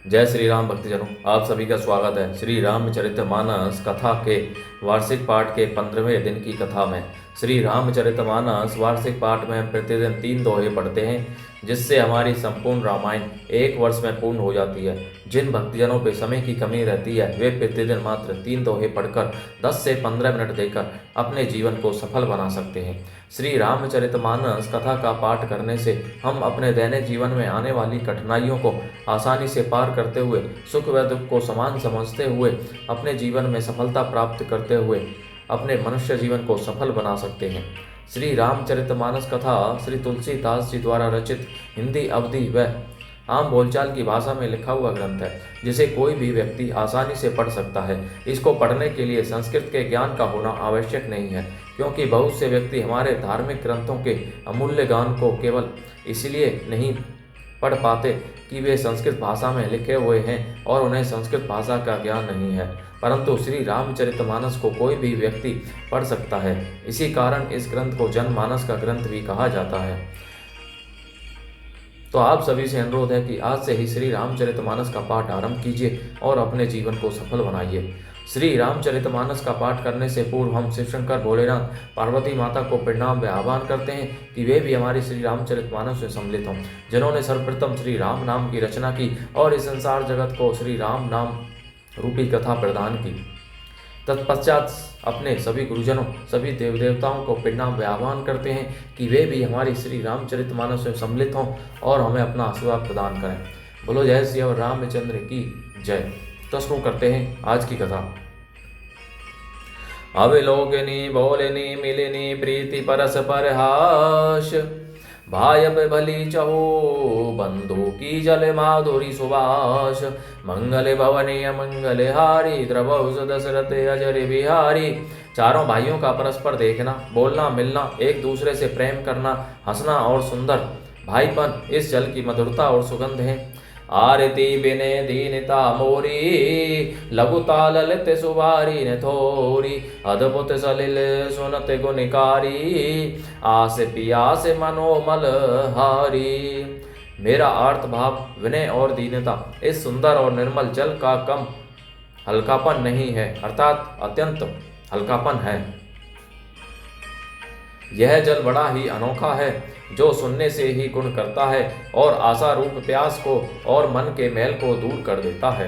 जय श्री राम भक्तजनों, आप सभी का स्वागत है श्री रामचरितमानस कथा के वार्षिक पाठ के 15वें दिन की कथा में। श्री रामचरितमानस वार्षिक पाठ में हम प्रतिदिन 3 दोहे पढ़ते हैं, जिससे हमारी संपूर्ण रामायण एक वर्ष में पूर्ण हो जाती है। जिन भक्तजनों पे समय की कमी रहती है, वे प्रतिदिन मात्र 3 दोहे पढ़कर 10 से 15 मिनट देकर अपने जीवन को सफल बना सकते हैं। श्री रामचरितमानस कथा का पाठ करने से हम अपने दैनिक जीवन में आने वाली कठिनाइयों को आसानी से पार करते हुए, सुख व दुख को समान समझते हुए, अपने जीवन में सफलता प्राप्त करते हुए अपने मनुष्य जीवन को सफल बना सकते हैं। श्री रामचरितमानस कथा श्री तुलसीदास जी द्वारा रचित हिंदी, अवधी व आम बोलचाल की भाषा में लिखा हुआ ग्रंथ है, जिसे कोई भी व्यक्ति आसानी से पढ़ सकता है। इसको पढ़ने के लिए संस्कृत के ज्ञान का होना आवश्यक नहीं है, क्योंकि बहुत से व्यक्ति हमारे धार्मिक ग्रंथों के अमूल्य ज्ञान को केवल इसलिए नहीं पढ़ पाते कि वे संस्कृत भाषा में लिखे हुए हैं और उन्हें संस्कृत भाषा का ज्ञान नहीं है, परंतु श्री रामचरितमानस को कोई भी व्यक्ति पढ़ सकता है। इसी कारण इस ग्रंथ को जनमानस का ग्रंथ भी कहा जाता है। तो आप सभी से अनुरोध है कि आज से ही श्री रामचरितमानस का पाठ आरंभ कीजिए और अपने जीवन को सफल बनाइए। श्री रामचरितमानस का पाठ करने से पूर्व हम शिव शंकर, भोलेनाथ, पार्वती माता को प्रणाम व आह्वान करते हैं कि वे भी हमारी श्री रामचरितमानस में सम्मिलित हों, जिन्होंने सर्वप्रथम श्री राम नाम की रचना की और इस संसार जगत को श्री राम नाम रूपी कथा प्रदान की। तत्पश्चात अपने सभी गुरुजनों, सभी देव देवताओं को प्रणाम व आह्वान करते हैं कि वे भी हमारी श्री रामचरितमानस में सम्मिलित हों और हमें अपना आशीर्वाद प्रदान करें। बोलो जय श्री रामचंद्र की जय। तो शुरू करते हैं आज की कथा। अविलोकनी बोलनी मिलनी प्रीति परस परहास, भायब भली चहो बंधु की जल माधुरी सुभाष, मंगल भवनी अमंगल हारी द्रवहुस दशरथ अजर बिहारी। चारों भाइयों का परस्पर देखना, बोलना, मिलना, एक दूसरे से प्रेम करना, हंसना और सुंदर भाईपन इस जल की मधुरता और सुगंध है। आरती बिने दीनता मोरी, लघुता ललित सुवारी ने थोरी, अद्भुत सलिल सुनत गुणकारी, आस पियास मनोमल हारी। मेरा अर्थ भाव, विनय और दीनता इस सुंदर और निर्मल जल का कम हल्कापन नहीं है, अर्थात अत्यंत हल्कापन है। यह जल बड़ा ही अनोखा है, जो सुनने से ही गुण करता है और आशा रूप प्यास को और मन के मैल को दूर कर देता है।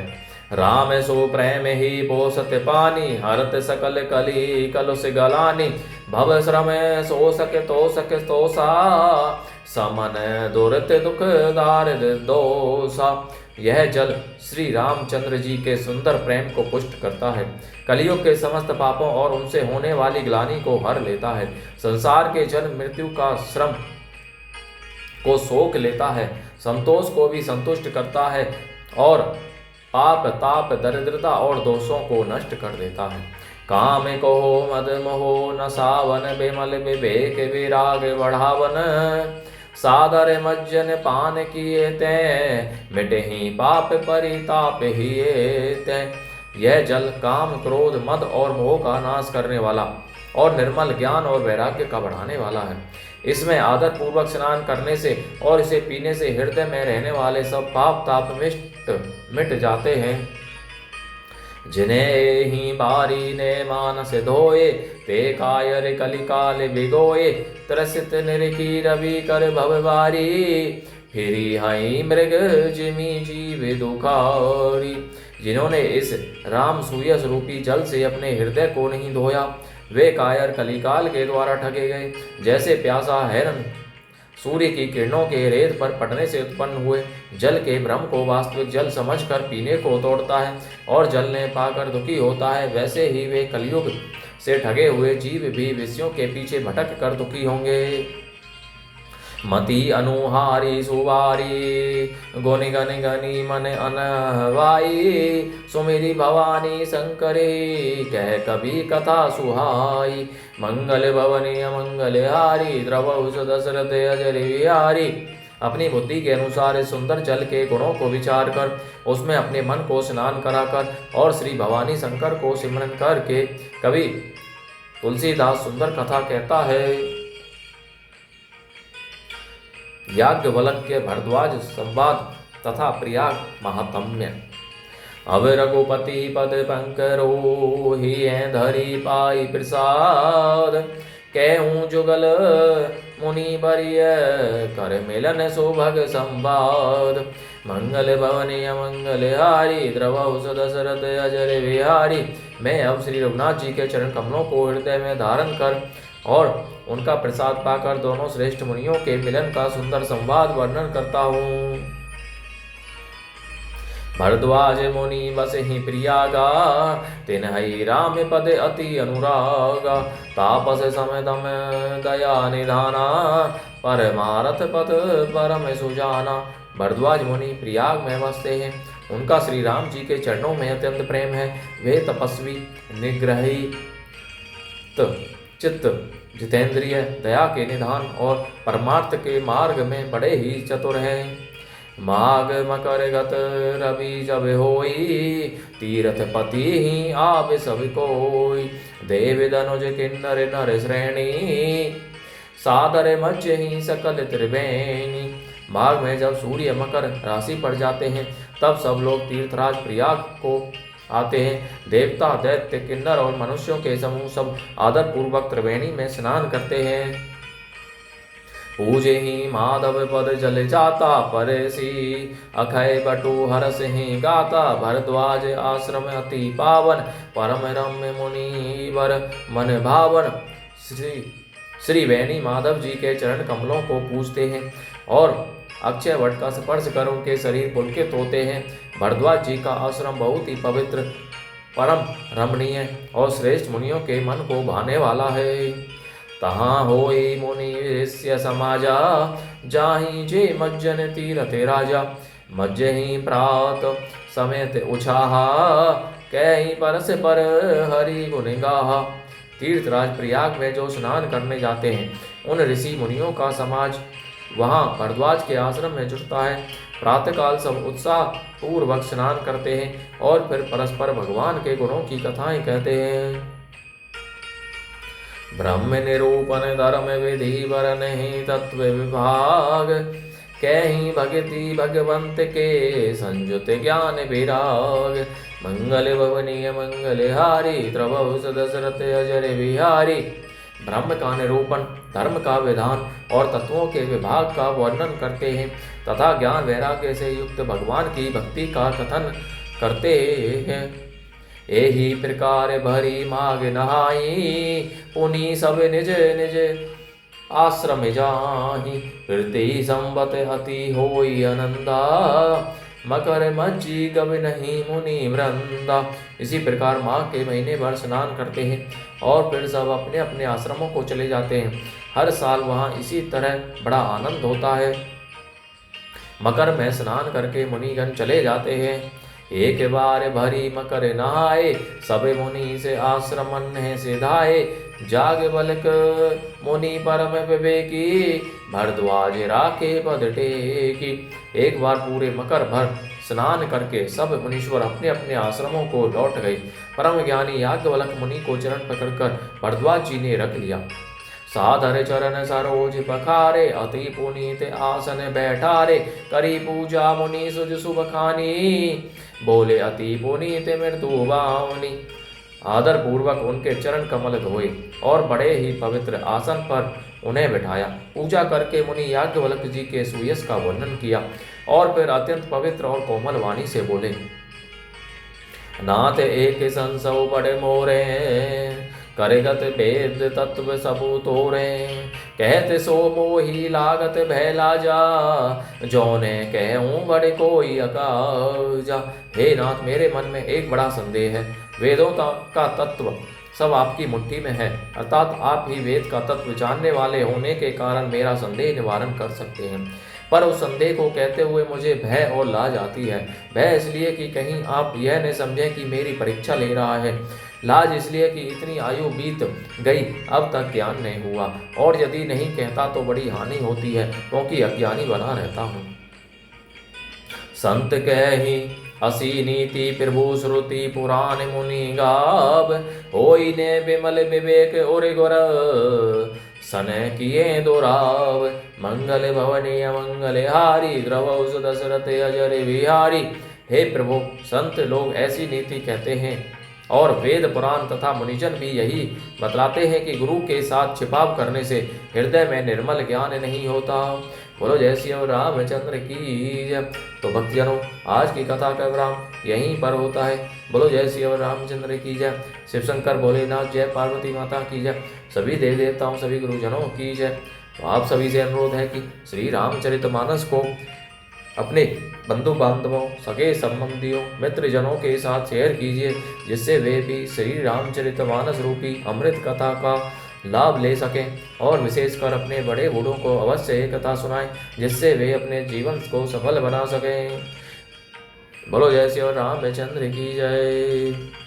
राम सो प्रेम ही पोसत पानी, हरत सकल कली कलुष गलानी, भव श्रम सो सके तो सा, समन दुरत दुख दारिद दोसा। यह जल श्री रामचंद्र जी के सुंदर प्रेम को पुष्ट करता है, कलियुग के समस्त पापों और उनसे होने वाली ग्लानि को हर लेता है, संसार के जन्म मृत्यु का श्रम को सोख लेता है, संतोष को भी संतुष्ट करता है और पाप ताप दरिद्रता और दोषों को नष्ट कर देता है। काम को मद मोह न सावन, बेमल विवेक विराग बढ़ावन, सादर मज्जन पान किए ते, मिटे ही पाप परिताप ही ते। यह जल काम, क्रोध, मद और मोह का नाश करने वाला और निर्मल ज्ञान और वैराग्य का बढ़ाने वाला है। इसमें आदर पूर्वक स्नान करने से और इसे पीने से हृदय में रहने वाले सब पाप ताप मिट जाते हैं। जिन्हें ही बारी ने मानस धोए, ते कायर कलिकाल बिगोए, त्रसित निरखी रवि कर भवबारी, फिरी हई मृग जिमी जीव दुखारी। जिन्होंने इस राम सूयस रूपी जल से अपने हृदय को नहीं धोया, वे कायर कलिकाल के द्वारा ठगे गए। जैसे प्यासा हिरन सूर्य की किरणों के रेत पर पड़ने से उत्पन्न हुए जल के भ्रम को वास्तविक जल समझकर पीने को तोड़ता है और जल ने पाकर दुखी होता है, वैसे ही वे कलयुग से ठगे हुए जीव भी विषयों के पीछे भटक कर दुखी होंगे। मति अनुहारी सुवारी, गुनि गनि गनि मन अनवाई, सुमिरी भवानी शंकरी, कह कभी कथा सुहाई, मंगल भवनी अमंगल हारी, द्रवहुस दशरथ अजर बिहारी। अपनी बुद्धि के अनुसार इस सुंदर जल के गुणों को विचार कर उसमें अपने मन को स्नान कराकर और श्री भवानी शंकर को सिमरन करके कवि तुलसीदास सुंदर कथा कहता है। याज्ञवल्क्य भरद्वाज संवाद तथा प्रयाग महात्म्य। अब रघुपति पद पंकरो ही धरी पाई प्रसाद, कहूँ जुगल मुनि बरिय कर मिलन सुभग संवाद। मंगल भवनी अमंगल हारी द्रवौ दशरथ अजर विहारी। मैं अब श्री रघुनाथ जी के चरण कमलों को हृदय में धारण कर और उनका प्रसाद पाकर दोनों श्रेष्ठ मुनियों के मिलन का सुंदर संवाद वर्णन करता हूँ। भरद्वाज मुनि बसहि प्रयागा, तिन्हि राम पद अति अनुरागा। तापस समेतम दया निधाना, परमारथ पद परम सुजाना। भरद्वाज मुनि प्रयाग में बसते हैं, उनका श्री राम जी के चरणों में अत्यंत प्रेम है। वे तपस्वी, निग्रही चित्त, जितेंद्रिय, दया के निधान और परमार्थ के मार्ग में बड़े ही चतुर हैं। माघ मकर गत रवि जब होई, तीर्थ पति ही आप सब कोई। देव धनुज किन्नर नर श्रेणी, सादर मध्य ही सकल त्रिवेणी। माघ में जब सूर्य मकर राशि पड़ जाते हैं, तब सब लोग तीर्थराज प्रयाग को आते हैं। देवता, दैत्य, किन्नर और मनुष्यों के समूह सब आदर पूर्वक त्रिवेणी में स्नान करते हैं। पूजे ही माधव पद जल जाता, परसी अखय बटु हरस ही गाता। भरद्वाज आश्रम अति पावन, परम रम्य मुनि वर मन भावन। श्री वेणी माधव जी के चरण कमलों को पूजते हैं और अक्षय वट का स्पर्श कर उनके शरीर पुलकित होते हैं। भरद्वाज जी का आश्रम बहुत ही पवित्र, परम रमणीय और श्रेष्ठ मुनियों के मन को भाने वाला है। तहाँ होई मुनि ऋष्य समाजा, जाहि जे मज्जन तीरथ राजा। मज्ज ही प्रात समेत उछाहा, कहीं परस पर हरि गुण गाहा। तीर्थराज प्रयाग में जो स्नान करने जाते हैं, उन ऋषि मुनियों का समाज वहाँ भरद्वाज के आश्रम में जुटता है। प्रातःकाल सब उत्साह पूर्वक स्नान करते हैं और फिर परस्पर भगवान के गुणों की कथाएं कहते हैं। ब्रह्म निरूपण धर्म विधि वरन ही तत्व विभाग, कहीं भगति भगवंत के संयुत ज्ञान विराग। मंगल भवनीय मंगल हारी, द्रवौ दशरथ अजर विहारी। ब्रह्म का निरूपण, धर्म का विधान और तत्वों के विभाग का वर्णन करते हैं तथा ज्ञान वैराग्य से युक्त भगवान की भक्ति का कथन करते हैं। एही प्रकार भरी माग नहाई, पुनि सब निज निज आश्रम जाहि। प्रति संवत अति होई आनंदा, मकर मज्जी गव नहीं मुनि वृंदा। इसी प्रकार माघ के महीने भर स्नान करते हैं और फिर सब अपने अपने आश्रमों को चले जाते हैं। हर साल वहाँ इसी तरह बड़ा आनंद होता है। मकर में स्नान करके मुनिगण चले जाते हैं। एक बार भरी मकर नहाए, सब मुनि से आश्रमन है सिधाए। जाग बलक मुनि परम विवेकी, भरद्वाज राखे पद टेकी। एक बार पूरे मकर भर स्नान करके सब मुनीश्वर अपने अपने आश्रमों को लौट गए। परम ज्ञानी याज्ञवल्क्य मुनि को चरण पकड़कर भरद्वाज जी ने रख लिया। साधर चरण सरोज पखारे, अति पुनीत आसन बैठारे। करी पूजा मुनि सुज शुभ खानी, बोले अति पुनीत मृत्यु बावनी। आदर पूर्वक उनके चरण कमल धोए और बड़े ही पवित्र आसन पर उन्हें बिठाया। पूजा करके मुनि याज्ञवल्क्य जी के सुयश का वर्णन किया और फिर अत्यंत पवित्र और कोमल वाणी से बोले, नाथ एक संसव बड़े मोरे, करेगत वेद तत्व सबू तोरे। कहते सो मोही लागत भैला जा, जौने कहूँ बड़े कोई अकाजा। हे नाथ, मेरे मन में एक बड़ा संदेह है। वेदों का तत्व सब आपकी मुट्ठी में है, अर्थात आप ही वेद का तत्व जानने वाले होने के कारण मेरा संदेह निवारण कर सकते हैं। पर उस संदेह को कहते हुए मुझे भय और लाज आती है। भय इसलिए कि कहीं आप यह न समझें कि मेरी परीक्षा ले रहा है। लाज इसलिए कि इतनी आयु बीत गई, अब तक ज्ञान नहीं हुआ, और यदि नहीं कहता तो बड़ी हानि होती है, क्योंकि अज्ञानी बना रहता हूँ। संत कहि असी नीति प्रभु श्रुति पुराण मुनि गाव, होई ने विमल विवेक और गुर सन किए दुराव। मंगल भवनीय मंगले हारी द्रवौस दशरथ अजर विहारी। हे प्रभु, संत लोग ऐसी नीति कहते हैं और वेद पुराण तथा मुनिजन भी यही बतलाते हैं कि गुरु के साथ छिपाव करने से हृदय में निर्मल ज्ञान नहीं होता। बोलो जय श्री रामचंद्र की जय। तो भक्तजनों, आज की कथा का विराम यहीं पर होता है। बोलो जय श्री रामचंद्र की जय। शिव शंकर भोलेनाथ जय, पार्वती माता की जय, सभी देवी देवताओं सभी गुरुजनों की जय। तो आप सभी से अनुरोध है कि श्री रामचरितमानस को अपने बंधु बांधवों, सगे संबंधियों, मित्रजनों के साथ शेयर कीजिए, जिससे वे भी श्री रामचरितमानस रूपी अमृत कथा का लाभ ले सकें, और विशेषकर अपने बड़े बूढ़ों को अवश्य ये कथा सुनाएं, जिससे वे अपने जीवन को सफल बना सकें। बोलो जय श्री रामचंद्र की जय।